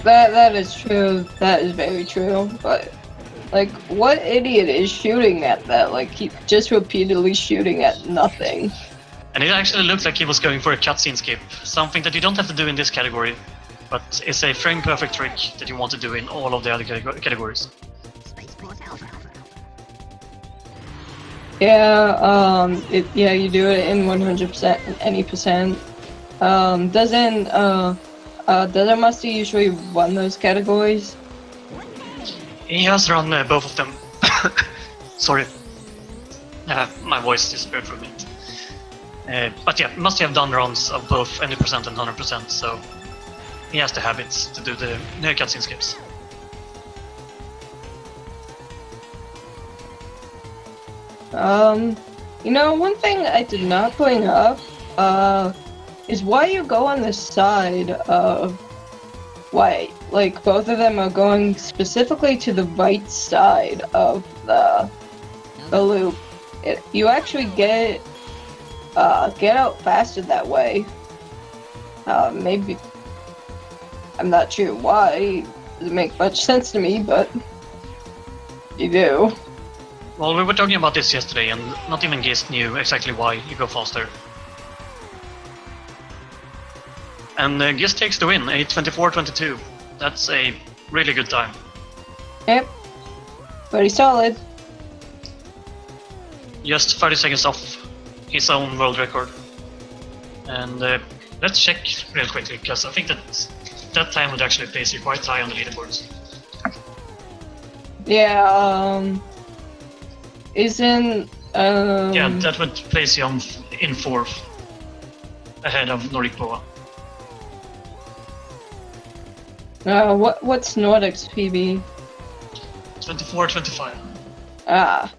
That is true. That is very true. But like, what idiot is shooting at that? Like, he just repeatedly shooting at nothing. And it actually looked like he was going for a cutscene skip, something that you don't have to do in this category, but it's a frame perfect trick that you want to do in all of the other categories. Yeah, yeah, you do it in 100%, any percent. Doesn't Musty usually run those categories? He has run both of them. Sorry. My voice disappeared for a minute. But yeah, must have done runs of both any percent and 100%, so he has the habits to do the cutscene skips. You know, one thing I did not bring up, is why you go on the side of... Why, like, both of them are going specifically to the right side of the loop. You actually get out faster that way. Maybe... I'm not sure why. It doesn't make much sense to me, but... you do. Well, we were talking about this yesterday, and not even Giz knew exactly why you go faster. And Giz takes the win, a 24-22. That's a really good time. Yep. Pretty solid. Just 30 seconds off his own world record. And let's check real quickly, because I think that time would actually place you quite high on the leaderboards. Yeah, isn't... Yeah, that would place you in 4th, ahead of Nordic Boa. What's Nordic's PB? 24-25. Ah,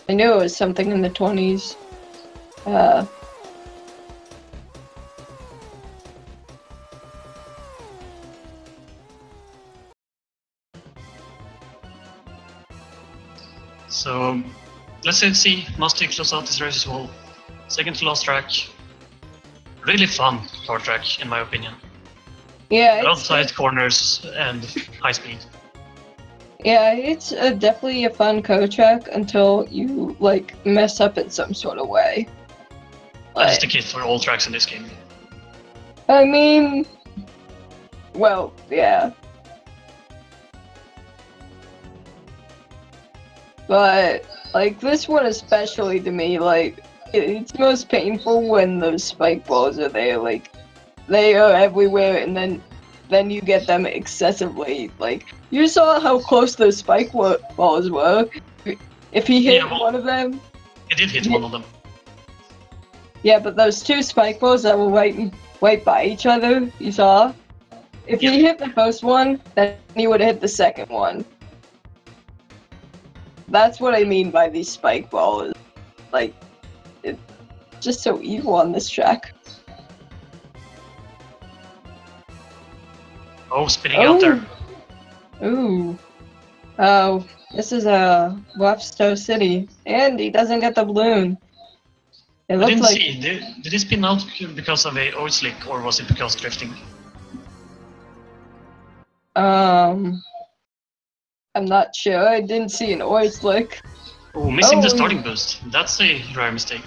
I knew it was something in the 20s. So, let's see Musty close out this race as well. Second to last track. Really fun car track, in my opinion. Yeah, Outside corners and high speed. Yeah, it's definitely a fun co-track until you, like, mess up in some sort of way. That is the case for all tracks in this game. I mean, well, yeah. But, like, this one especially to me, like, it's most painful when those spike balls are there, like, they are everywhere, and then you get them excessively. Like, you saw how close those spike balls were. If he hit one of them... He did hit one of them. Yeah, but those two spike balls that were right by each other, you saw? If he hit the first one, then he would hit the second one. That's what I mean by these spike balls. Like, it's just so evil on this track. Oh, spinning out there. Ooh. Oh, this is a Wapsto City, and he doesn't get the balloon. It I looks didn't like... see. Did he spin out because of a oil slick, or was it because drifting? I'm not sure. I didn't see an oil slick. Oh, missing the starting boost. That's a rare mistake.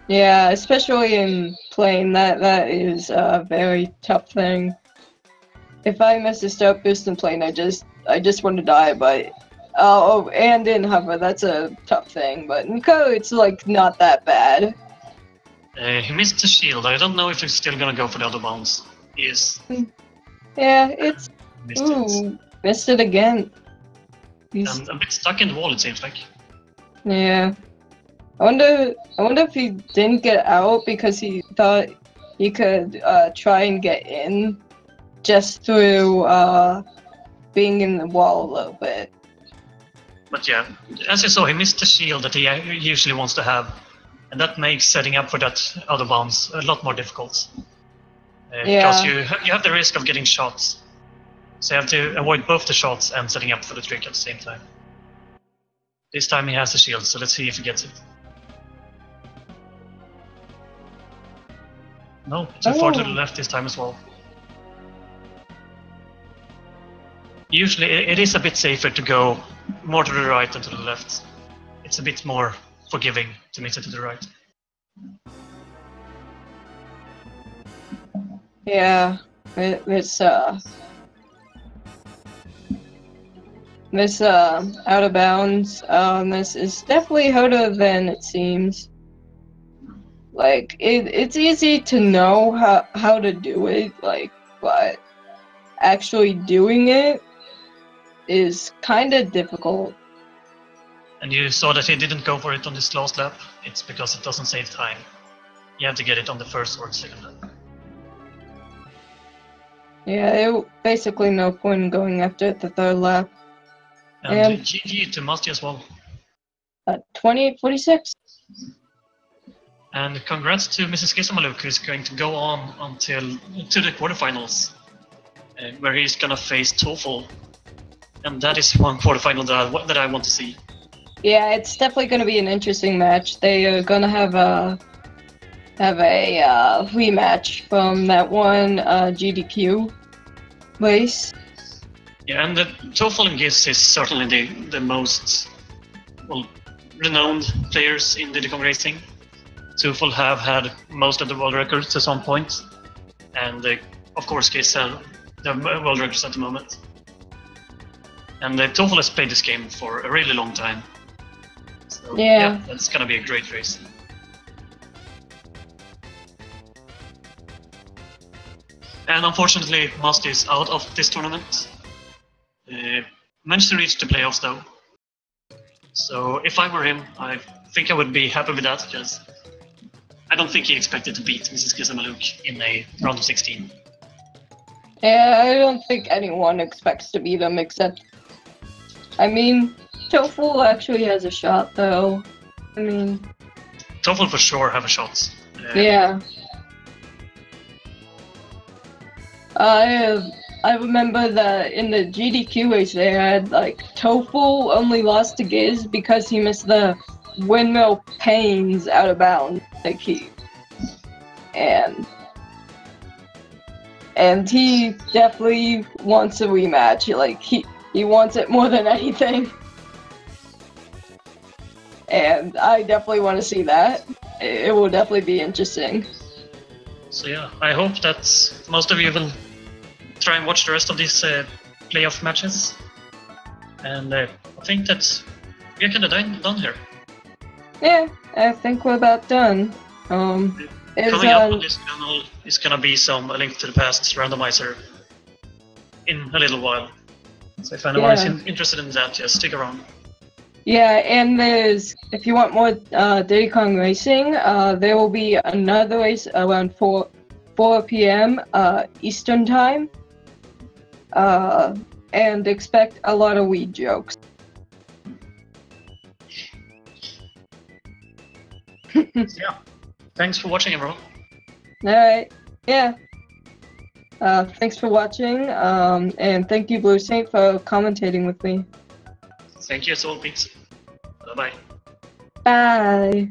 Yeah, especially in plane, that is a very tough thing. If I miss a start boost in plane, I just want to die. But oh, and in hover, that's a tough thing. But in co, it's like not that bad. He missed the shield. I don't know if he's still gonna go for the other bounce. He is. Yeah, it's Missed missed it again. He's a bit stuck in the wall, it seems like. Yeah. I wonder if he didn't get out because he thought he could try and get in just through being in the wall a little bit. But yeah, as you saw, he missed the shield that he usually wants to have, and that makes setting up for that other bounce a lot more difficult. Because you have the risk of getting shots, so you have to avoid both the shots and setting up for the trick at the same time. This time he has the shield, so let's see if he gets it. No, too far to the left this time as well. Usually it is a bit safer to go more to the right than to the left. It's a bit more forgiving to miss it to the right. Yeah, this out of bounds, this is definitely harder than it seems. Like, it's easy to know how to do it, like, but actually doing it is kind of difficult. And you saw that he didn't go for it on this last lap. It's because it doesn't save time. You have to get it on the first or second lap. Yeah, basically no point in going after it the third lap. And GG to Musty as well. 28-46. And congrats to MrsGizamaluke, who's going to go on to the quarterfinals, where he's gonna face TOEFL, and that is one quarterfinal that I want to see. Yeah, it's definitely gonna be an interesting match. They are gonna have a rematch from that one GDQ race. Yeah, and the TOEFL and Giz is certainly the most renowned players in Diddy Kong Racing. TOEFL have had most of the world records at some point, and of course Giz have the world records at the moment. And TOEFL has played this game for a really long time. So yeah, that's gonna be a great race. And unfortunately, Musty is out of this tournament. Managed to reach the playoffs though. So if I were him, I think I would be happy with that, because I don't think he expected to beat MrsGizamaluke in a round of 16. Yeah, I don't think anyone expects to beat him except... I mean, TOEFL actually has a shot though. I mean... TOEFL for sure have a shot. Yeah. I remember that in the GDQ race they had, like, TOEFL only lost to Giz because he missed the windmill panes out of bounds. Like, and he definitely wants a rematch. Like, he wants it more than anything. And I definitely want to see that. It will definitely be interesting. So yeah, I hope that most of you will try and watch the rest of these playoff matches. And I think that we're kind of done here. Yeah, I think we're about done. Coming up on this channel is gonna be some A Link to the Past randomizer in a little while. So if anyone is interested in that, just stick around. Yeah, and if you want more Diddy Kong Racing, there will be another race around 4 p.m. Eastern Time. And expect a lot of weed jokes. Yeah. Thanks for watching, everyone. Alright, yeah. Thanks for watching, and thank you, Blue Saint, for commentating with me. Thank you, Soul Beats. Bye-bye. Bye.